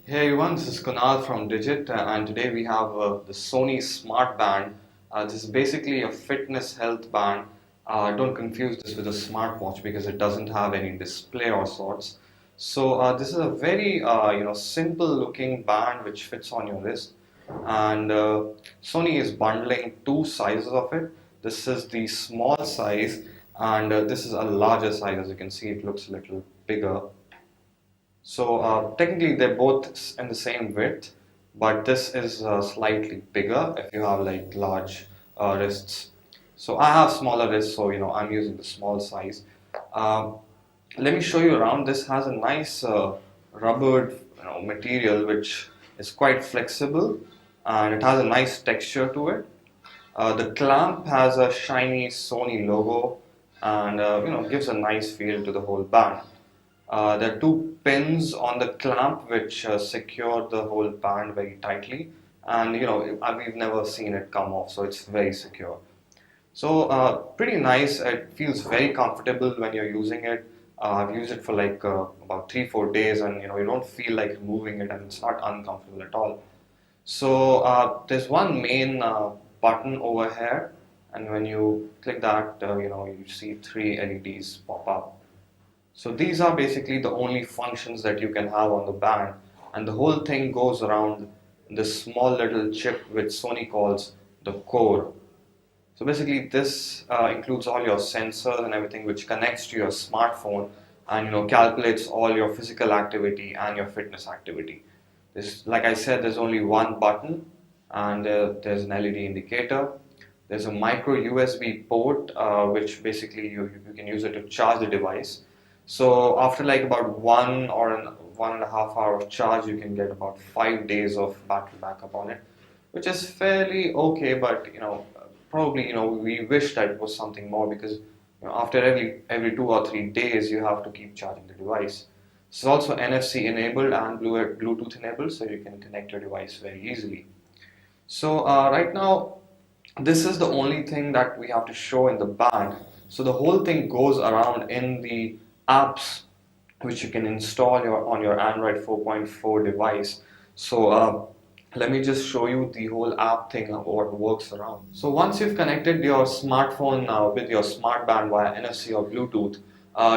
Hey everyone, this is Kunal from Digit, and today we have the Sony SmartBand. This is basically a fitness health band. Don't confuse this with a smartwatch because it doesn't have any display or sorts. So this is a very simple looking band which fits on your wrist, and Sony is bundling two sizes of it. This is the small size, and this is a larger size. As you can see, it looks a little bigger. So technically they're both in the same width, but this is slightly bigger if you have like large wrists. So I have smaller wrists, so I'm using the small size. Um, Let me show you around. This has a nice rubbered material which is quite flexible, and it has a nice texture to it. The clamp has a shiny Sony logo, and gives a nice feel to the whole band. There are two pins on the clamp which secure the whole band very tightly, and we've never seen it come off, so it's very secure. So pretty nice. It feels very comfortable when you're using it. I've used it for like about 3-4 days, and you don't feel like removing it, and it's not uncomfortable at all. So there's one main button over here, and when you click that, you see three LEDs pop up. So these are basically the only functions that you can have on the band, and the whole thing goes around this small little chip which Sony calls the core. So basically this includes all your sensors and everything which connects to your smartphone, and calculates all your physical activity and your fitness activity. This, like I said, there's only one button, and there's an LED indicator. There's a micro USB port which basically you can use it to charge the device. So after like about 1 and a half hour of charge, you can get about 5 days of battery backup on it, which is fairly okay. But probably we wish that it was something more, because after every 2 or 3 days you have to keep charging the device. It's also NFC enabled and Bluetooth enabled, so you can connect your device very easily. So right now, this is the only thing that we have to show in the band. So the whole thing goes around in the apps which you can install on your Android 4.4 device. So let me just show you the whole app thing of what works around. So once you've connected your smartphone with your SmartBand via NFC or Bluetooth,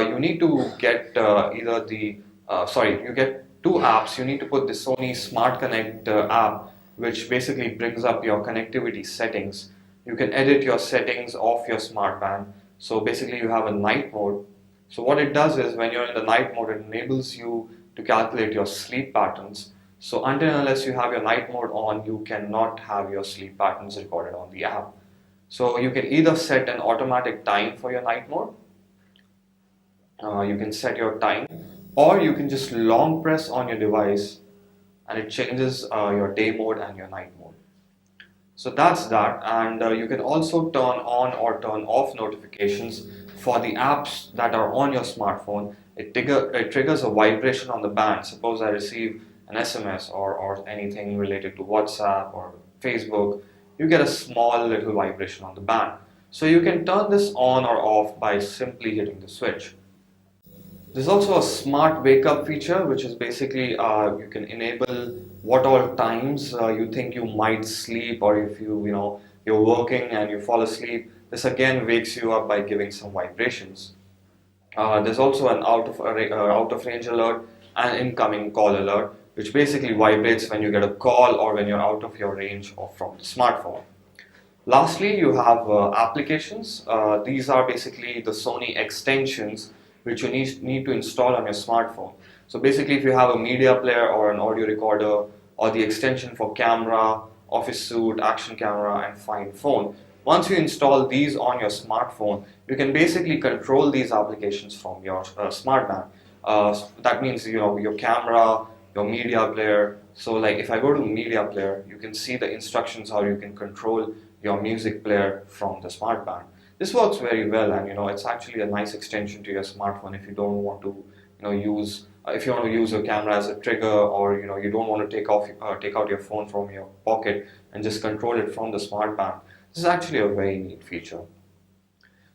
you need to get you get two apps. You need to put the Sony Smart Connect app, which basically brings up your connectivity settings. You can edit your settings of your SmartBand. So basically you have a night mode. So what it does is, when you're in the night mode, it enables you to calculate your sleep patterns. So until and unless you have your night mode on, you cannot have your sleep patterns recorded on the app. So you can either set an automatic time for your night mode, you can set your time, or you can just long press on your device and it changes your day mode and your night mode. So that's that, and you can also turn on or turn off notifications for the apps that are on your smartphone. It triggers a vibration on the band. Suppose I receive an SMS or anything related to WhatsApp or Facebook, you get a small little vibration on the band. So you can turn this on or off by simply hitting the switch. There's also a smart wake up feature, which is basically you can enable what all times you think you might sleep, or if you're working and you fall asleep. This again wakes you up by giving some vibrations. There's also an out of range alert and incoming call alert, which basically vibrates when you get a call or when you're out of your range or from the smartphone. Lastly, you have applications. These are basically the Sony extensions which you need to install on your smartphone. So basically, if you have a media player or an audio recorder, or the extension for camera, office suite, action camera, and find phone, once you install these on your smartphone, you can basically control these applications from your SmartBand. That means your camera, your media player. So like if I go to media player, you can see the instructions how you can control your music player from the SmartBand. This works very well, and it's actually a nice extension to your smartphone if you don't want to use if you want to use your camera as a trigger, or you don't want to take out your phone from your pocket and just control it from the SmartBand. This is actually a very neat feature.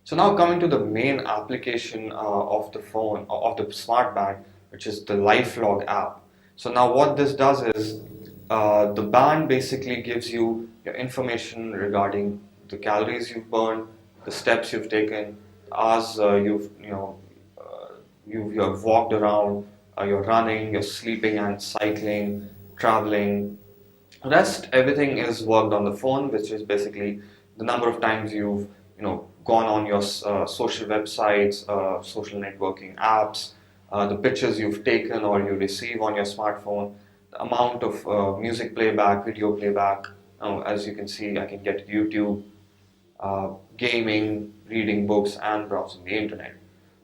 So now coming to the main application of the phone, of the SmartBand, which is the LifeLog app. So now what this does is the band basically gives you your information regarding the calories you've burned, the steps you've taken, hours you have walked around, you're running, you're sleeping and cycling, traveling. Rest, everything is worked on the phone, which is basically the number of times you've gone on your social websites, social networking apps, the pictures you've taken or you receive on your smartphone, the amount of music playback, video playback. As you can see, I can get YouTube, gaming, reading books, and browsing the internet.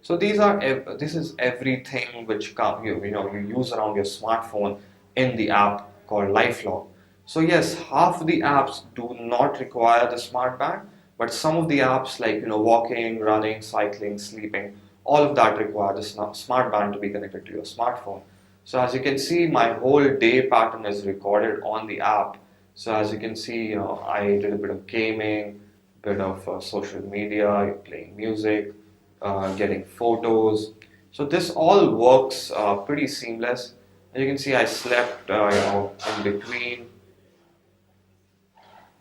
So this is everything which you use around your smartphone in the app called LifeLog. So yes, half the apps do not require the smart band, but some of the apps like walking, running, cycling, sleeping, all of that require the smart band to be connected to your smartphone. So as you can see, my whole day pattern is recorded on the app. So as you can see, I did a bit of gaming, bit of social media, playing music, getting photos. So this all works pretty seamless. As you can see, I slept, in between.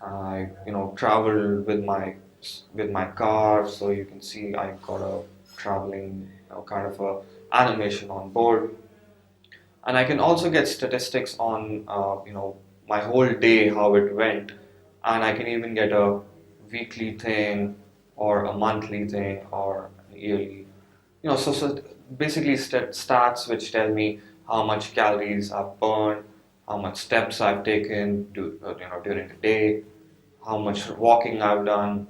I, traveled with my car. So you can see I got a traveling, kind of a animation on board, and I can also get statistics on, my whole day, how it went, and I can even get a weekly thing or a monthly thing or yearly. So basically stats which tell me how much calories I've burned, how much steps I've taken during the day, how much walking I've done,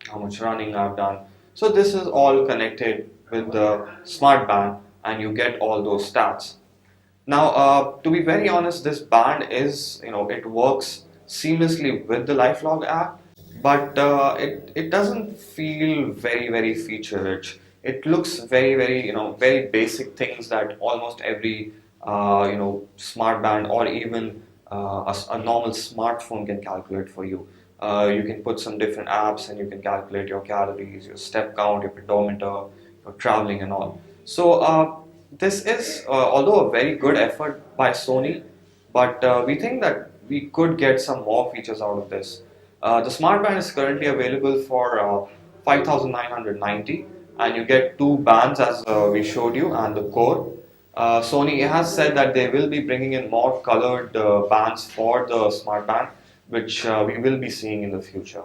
how much running I've done. So this is all connected with the smart band, and you get all those stats. Now, to be very honest, this band is, it works seamlessly with the LifeLog app, but it doesn't feel very feature rich. It looks very, very basic things that almost every, smart band or even a normal smartphone can calculate for you. You can put some different apps and you can calculate your calories, your step count, your pedometer, your traveling and all. So, this is, although a very good effort by Sony, but we think that we could get some more features out of this. The Smart Band is currently available for 5,990, and you get two bands as we showed you and the core. Sony has said that they will be bringing in more colored bands for the Smart Band, which we will be seeing in the future.